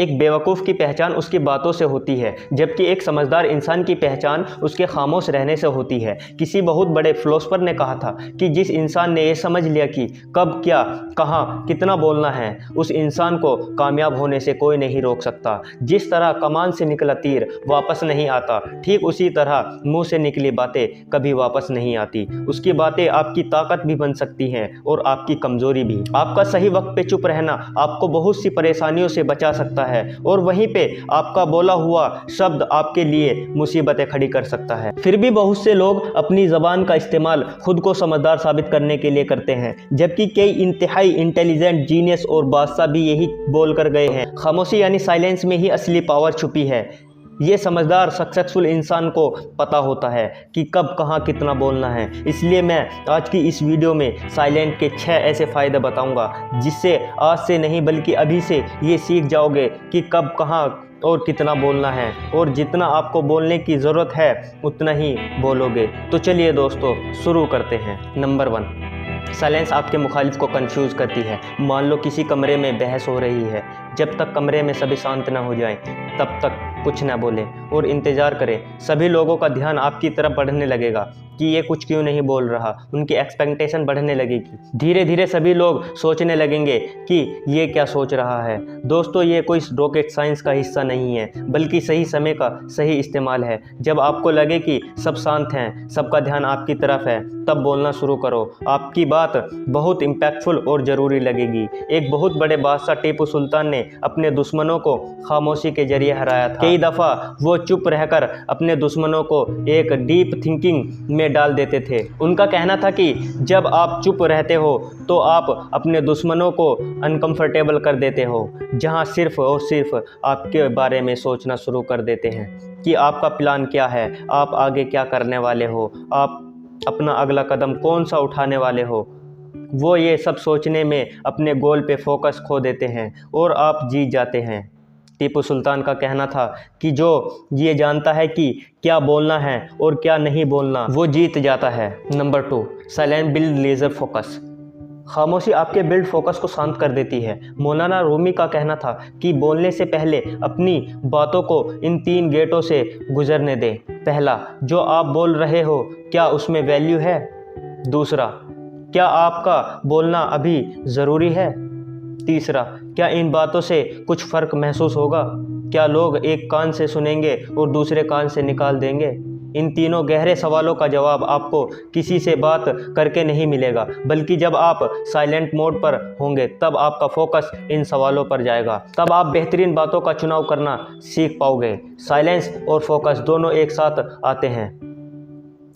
एक बेवकूफ़ की पहचान उसकी बातों से होती है, जबकि एक समझदार इंसान की पहचान उसके खामोश रहने से होती है। किसी बहुत बड़े फिलोसोफर ने कहा था कि जिस इंसान ने यह समझ लिया कि कब, क्या, कहाँ, कितना बोलना है, उस इंसान को कामयाब होने से कोई नहीं रोक सकता। जिस तरह कमान से निकला तीर वापस नहीं आता, ठीक उसी तरह मुंह से निकली बातें कभी वापस नहीं आती। उसकी बातें आपकी ताकत भी बन सकती हैं और आपकी कमजोरी भी। आपका सही वक्त पे चुप रहना आपको बहुत सी परेशानियों से बचा सकता है और वहीं पे आपका बोला हुआ शब्द आपके लिए मुसीबतें खड़ी कर सकता है। फिर भी बहुत से लोग अपनी ज़बान का इस्तेमाल खुद को समझदार साबित करने के लिए करते हैं, जबकि कई इंतहाई इंटेलिजेंट, जीनियस और बादशाह भी यही बोल कर गए हैं। खामोशी यानी साइलेंस में ही असली पावर छुपी है। ये समझदार सक्सेसफुल इंसान को पता होता है कि कब, कहाँ, कितना बोलना है। इसलिए मैं आज की इस वीडियो में साइलेंट के 6 ऐसे फ़ायदे बताऊंगा जिससे आज से नहीं बल्कि अभी से ये सीख जाओगे कि कब, कहाँ और कितना बोलना है, और जितना आपको बोलने की ज़रूरत है उतना ही बोलोगे। तो चलिए दोस्तों शुरू करते हैं। नंबर 1, साइलेंस आपके मुखालिफ को कंफ्यूज करती है। मान लो किसी कमरे में बहस हो रही है, जब तक कमरे में सभी शांत न हो जाएं, तब तक कुछ न बोलें और इंतज़ार करें। सभी लोगों का ध्यान आपकी तरफ बढ़ने लगेगा कि ये कुछ क्यों नहीं बोल रहा। उनकी एक्सपेक्टेशन बढ़ने लगेगी। धीरे धीरे सभी लोग सोचने लगेंगे कि ये क्या सोच रहा है। दोस्तों, ये कोई रॉकेट साइंस का हिस्सा नहीं है, बल्कि सही समय का सही इस्तेमाल है। जब आपको लगे कि सब शांत हैं, सबका ध्यान आपकी तरफ है, तब बोलना शुरू करो। आपकी बात बहुत इम्पैक्टफुल और ज़रूरी लगेगी। एक बहुत बड़े बादशाह टीपू सुल्तान ने अपने दुश्मनों को खामोशी के जरिए हराया था। कई दफ़ा वो चुप रहकर अपने दुश्मनों को एक डीप थिंकिंग में डाल देते थे। उनका कहना था कि जब आप चुप रहते हो तो आप अपने दुश्मनों को अनकंफर्टेबल कर देते हो, जहां सिर्फ और सिर्फ आपके बारे में सोचना शुरू कर देते हैं कि आपका प्लान क्या है, आप आगे क्या करने वाले हो, आप अपना अगला कदम कौन सा उठाने वाले हो। वो ये सब सोचने में अपने गोल पे फोकस खो देते हैं और आप जीत जाते हैं। टीपू सुल्तान का कहना था कि जो ये जानता है कि क्या बोलना है और क्या नहीं बोलना, वो जीत जाता है। Number 2, silent build laser focus. खामोशी आपके बिल्ड फोकस को शांत कर देती है। मौलाना रूमी का कहना था कि बोलने से पहले अपनी बातों को इन 3 गेटों से गुजरने दें। पहला, जो आप बोल रहे हो क्या उसमें वैल्यू है। दूसरा, क्या आपका बोलना अभी ज़रूरी है। तीसरा, क्या इन बातों से कुछ फ़र्क महसूस होगा। क्या लोग एक कान से सुनेंगे और दूसरे कान से निकाल देंगे। इन तीनों गहरे सवालों का जवाब आपको किसी से बात करके नहीं मिलेगा, बल्कि जब आप साइलेंट मोड पर होंगे तब आपका फोकस इन सवालों पर जाएगा। तब आप बेहतरीन बातों का चुनाव करना सीख पाओगे। साइलेंस और फोकस दोनों एक साथ आते हैं।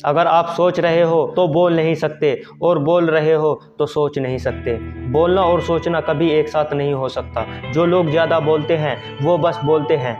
अगर आप सोच रहे हो तो बोल नहीं सकते और बोल रहे हो तो सोच नहीं सकते। बोलना और सोचना कभी एक साथ नहीं हो सकता। जो लोग ज़्यादा बोलते हैं वो बस बोलते हैं,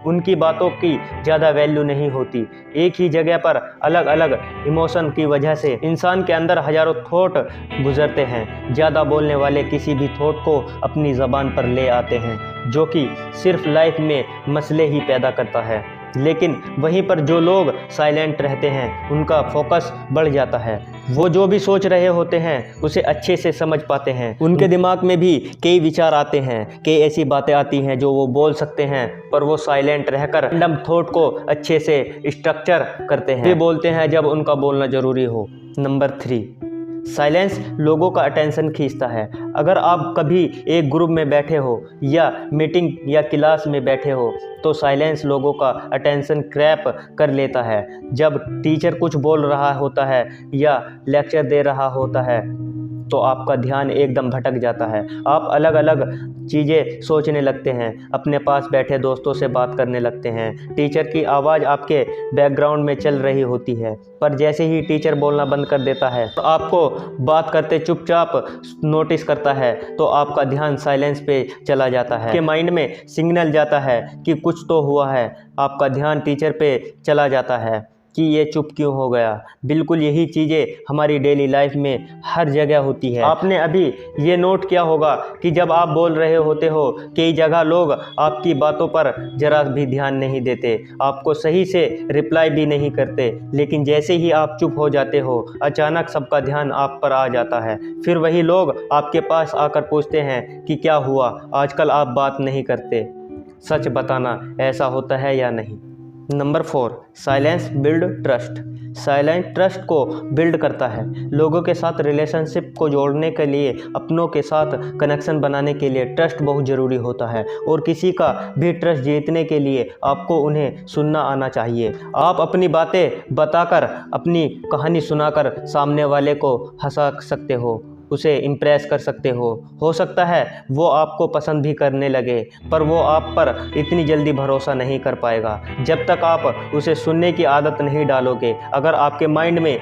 उनकी बातों की ज़्यादा वैल्यू नहीं होती। एक ही जगह पर अलग अलग इमोशन की वजह से इंसान के अंदर हजारों थॉट गुजरते हैं। ज़्यादा बोलने वाले किसी भी थॉट को अपनी ज़बान पर ले आते हैं, जो कि सिर्फ लाइफ में मसले ही पैदा करता है। लेकिन वहीं पर जो लोग साइलेंट रहते हैं उनका फोकस बढ़ जाता है। वो जो भी सोच रहे होते हैं उसे अच्छे से समझ पाते हैं। उनके दिमाग में भी कई विचार आते हैं, कई ऐसी बातें आती हैं जो वो बोल सकते हैं, पर वो साइलेंट रहकर रैंडम थॉट को अच्छे से स्ट्रक्चर करते हैं। वे बोलते हैं जब उनका बोलना ज़रूरी हो। नंबर 3, साइलेंस लोगों का अटेंशन खींचता है। अगर आप कभी एक ग्रुप में बैठे हो या मीटिंग या क्लास में बैठे हो तो साइलेंस लोगों का अटेंशन क्रैप कर लेता है। जब टीचर कुछ बोल रहा होता है या लेक्चर दे रहा होता है तो आपका ध्यान एकदम भटक जाता है। आप अलग अलग चीज़ें सोचने लगते हैं, अपने पास बैठे दोस्तों से बात करने लगते हैं। टीचर की आवाज़ आपके बैकग्राउंड में चल रही होती है, पर जैसे ही टीचर बोलना बंद कर देता है तो आपको बात करते चुपचाप नोटिस करता है, तो आपका ध्यान साइलेंस पे चला जाता है। आपके माइंड में सिग्नल जाता है कि कुछ तो हुआ है। आपका ध्यान टीचर पे चला जाता है कि ये चुप क्यों हो गया। बिल्कुल यही चीज़ें हमारी डेली लाइफ में हर जगह होती है। आपने अभी ये नोट किया होगा कि जब आप बोल रहे होते हो कई जगह लोग आपकी बातों पर ज़रा भी ध्यान नहीं देते, आपको सही से रिप्लाई भी नहीं करते, लेकिन जैसे ही आप चुप हो जाते हो अचानक सबका ध्यान आप पर आ जाता है। फिर वही लोग आपके पास आकर पूछते हैं कि क्या हुआ, आजकल आप बात नहीं करते। सच बताना ऐसा होता है या नहीं। Number 4, silence build trust. Silence trust को बिल्ड करता है। लोगों के साथ रिलेशनशिप को जोड़ने के लिए, अपनों के साथ कनेक्शन बनाने के लिए ट्रस्ट बहुत ज़रूरी होता है, और किसी का भी ट्रस्ट जीतने के लिए आपको उन्हें सुनना आना चाहिए। आप अपनी बातें बताकर, अपनी कहानी सुनाकर सामने वाले को हंसा सकते हो, उसे इम्प्रेस कर सकते हो सकता है वो आपको पसंद भी करने लगे, पर वो आप पर इतनी जल्दी भरोसा नहीं कर पाएगा जब तक आप उसे सुनने की आदत नहीं डालोगे। अगर आपके माइंड में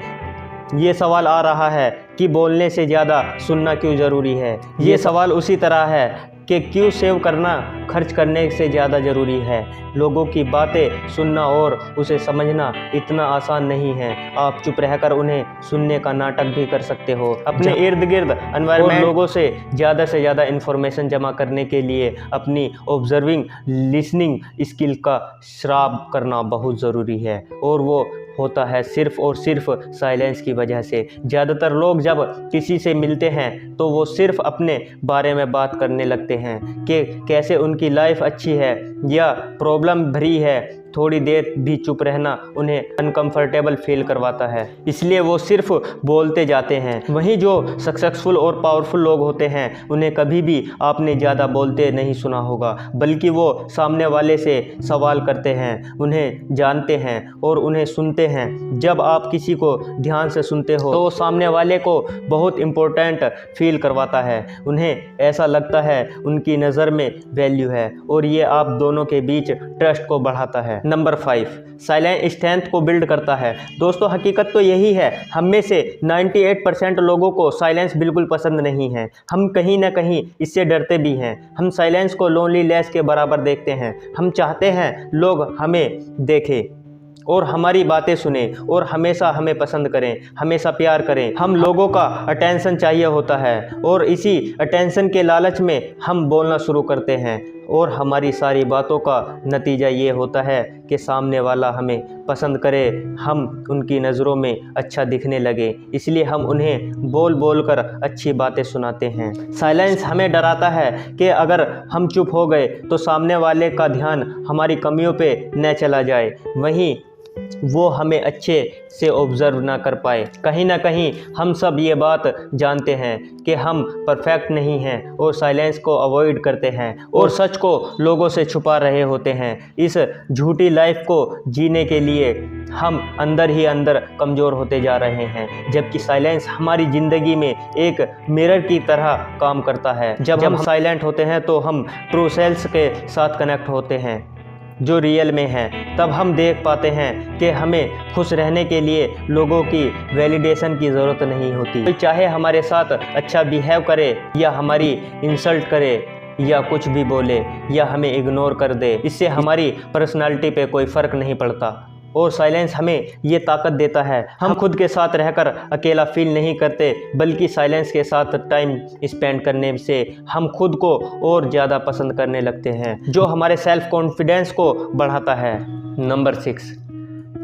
ये सवाल आ रहा है कि बोलने से ज़्यादा सुनना क्यों ज़रूरी है, ये सवाल उसी तरह है कि क्यों सेव करना खर्च करने से ज़्यादा ज़रूरी है। लोगों की बातें सुनना और उसे समझना इतना आसान नहीं है। आप चुप रहकर उन्हें सुनने का नाटक भी कर सकते हो। अपने इर्द गिर्द एनवायरनमेंट लोगों से ज़्यादा इन्फॉर्मेशन जमा करने के लिए अपनी ऑब्जर्विंग लिसनिंग स्किल का श्राप करना बहुत ज़रूरी है, और वो होता है सिर्फ़ और सिर्फ साइलेंस की वजह से। ज़्यादातर लोग जब किसी से मिलते हैं तो वो सिर्फ अपने बारे में बात करने लगते हैं कि कैसे उनकी लाइफ अच्छी है या प्रॉब्लम भरी है। थोड़ी देर भी चुप रहना उन्हें अनकंफर्टेबल फील करवाता है, इसलिए वो सिर्फ बोलते जाते हैं। वहीं जो सक्सेसफुल और पावरफुल लोग होते हैं उन्हें कभी भी आपने ज़्यादा बोलते नहीं सुना होगा, बल्कि वो सामने वाले से सवाल करते हैं, उन्हें जानते हैं और उन्हें सुनते हैं। जब आप किसी को ध्यान से सुनते हो तो वो सामने वाले को बहुत इम्पोर्टेंट फील करवाता है। उन्हें ऐसा लगता है उनकी नज़र में वैल्यू है, और ये आप दोनों के बीच ट्रस्ट को बढ़ाता है। नंबर 5, साइलेंट स्ट्रेंथ को बिल्ड करता है। दोस्तों, हकीकत तो यही है, हम में से 98% लोगों को साइलेंस बिल्कुल पसंद नहीं है। हम कहीं ना कहीं इससे डरते भी हैं। हम साइलेंस को लोनलीनेस के बराबर देखते हैं। हम चाहते हैं लोग हमें देखें और हमारी बातें सुने और हमेशा हमें पसंद करें, हमेशा प्यार करें। हम लोगों का अटेंशन चाहिए होता है, और इसी अटेंशन के लालच में हम बोलना शुरू करते हैं, और हमारी सारी बातों का नतीजा ये होता है कि सामने वाला हमें पसंद करे, हम उनकी नज़रों में अच्छा दिखने लगे, इसलिए हम उन्हें बोल बोल कर अच्छी बातें सुनाते हैं। साइलेंस हमें डराता है कि अगर हम चुप हो गए तो सामने वाले का ध्यान हमारी कमियों पे न चला जाए, वहीं वो हमें अच्छे से ऑब्ज़र्व ना कर पाए। कहीं ना कहीं हम सब ये बात जानते हैं कि हम परफेक्ट नहीं हैं, और साइलेंस को अवॉइड करते हैं और सच को लोगों से छुपा रहे होते हैं। इस झूठी लाइफ को जीने के लिए हम अंदर ही अंदर कमज़ोर होते जा रहे हैं, जबकि साइलेंस हमारी ज़िंदगी में एक मिरर की तरह काम करता है। जब हम साइलेंट होते हैं तो हम ट्रू सेल्फ के साथ कनेक्ट होते हैं जो रियल में हैं। तब हम देख पाते हैं कि हमें खुश रहने के लिए लोगों की वैलिडेशन की ज़रूरत नहीं होती। कोई चाहे हमारे साथ अच्छा बिहेव करे या हमारी इंसल्ट करे या कुछ भी बोले या हमें इग्नोर कर दे, इससे हमारी पर्सनालिटी पे कोई फ़र्क नहीं पड़ता। और साइलेंस हमें ये ताकत देता है, हम खुद के साथ रहकर अकेला फील नहीं करते, बल्कि साइलेंस के साथ टाइम स्पेंड करने से हम खुद को और ज़्यादा पसंद करने लगते हैं, जो हमारे सेल्फ कॉन्फिडेंस को बढ़ाता है। नंबर 6,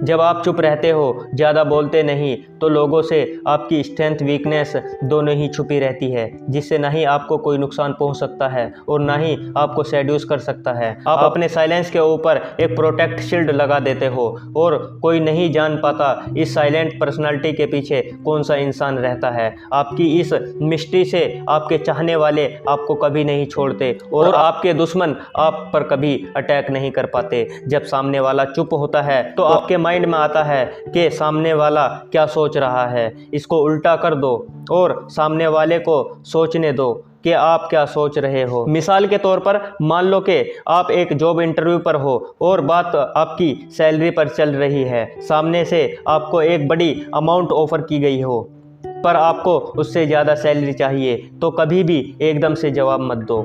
जब आप चुप रहते हो, ज़्यादा बोलते नहीं, तो लोगों से आपकी स्ट्रेंथ वीकनेस दोनों ही छुपी रहती है, जिससे ना ही आपको कोई नुकसान पहुंच सकता है और ना ही आपको सेड्यूस कर सकता है। आप अपने साइलेंस के ऊपर एक प्रोटेक्ट शील्ड लगा देते हो, और कोई नहीं जान पाता इस साइलेंट पर्सनालिटी के पीछे कौन सा इंसान रहता है। आपकी इस मिस्ट्री से आपके चाहने वाले आपको कभी नहीं छोड़ते, और आपके दुश्मन आप पर कभी अटैक नहीं कर पाते। जब सामने वाला चुप होता है तो आपके माइंड में आता है कि सामने वाला क्या सोच रहा है, इसको उल्टा कर दो और सामने वाले को सोचने दो कि आप क्या सोच रहे हो। मिसाल के तौर पर मान लो कि आप एक जॉब इंटरव्यू पर हो और बात आपकी सैलरी पर चल रही है। सामने से आपको एक बड़ी अमाउंट ऑफर की गई हो, पर आपको उससे ज़्यादा सैलरी चाहिए, तो कभी भी एकदम से जवाब मत दो,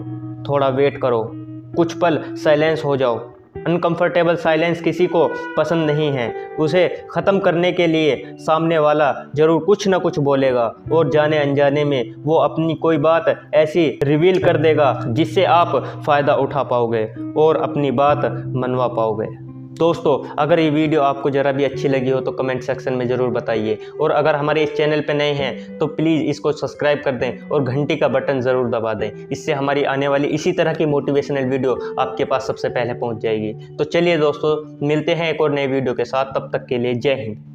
थोड़ा वेट करो, कुछ पल साइलेंस हो जाओ। अनकंफर्टेबल साइलेंस किसी को पसंद नहीं है। उसे ख़त्म करने के लिए सामने वाला ज़रूर कुछ ना कुछ बोलेगा, और जाने अनजाने में वो अपनी कोई बात ऐसी रिवील कर देगा जिससे आप फ़ायदा उठा पाओगे और अपनी बात मनवा पाओगे। दोस्तों अगर ये वीडियो आपको ज़रा भी अच्छी लगी हो तो कमेंट सेक्शन में ज़रूर बताइए, और अगर हमारे इस चैनल पर नए हैं तो प्लीज़ इसको सब्सक्राइब कर दें और घंटी का बटन ज़रूर दबा दें। इससे हमारी आने वाली इसी तरह की मोटिवेशनल वीडियो आपके पास सबसे पहले पहुंच जाएगी। तो चलिए दोस्तों, मिलते हैं एक और नए वीडियो के साथ। तब तक के लिए जय हिंद।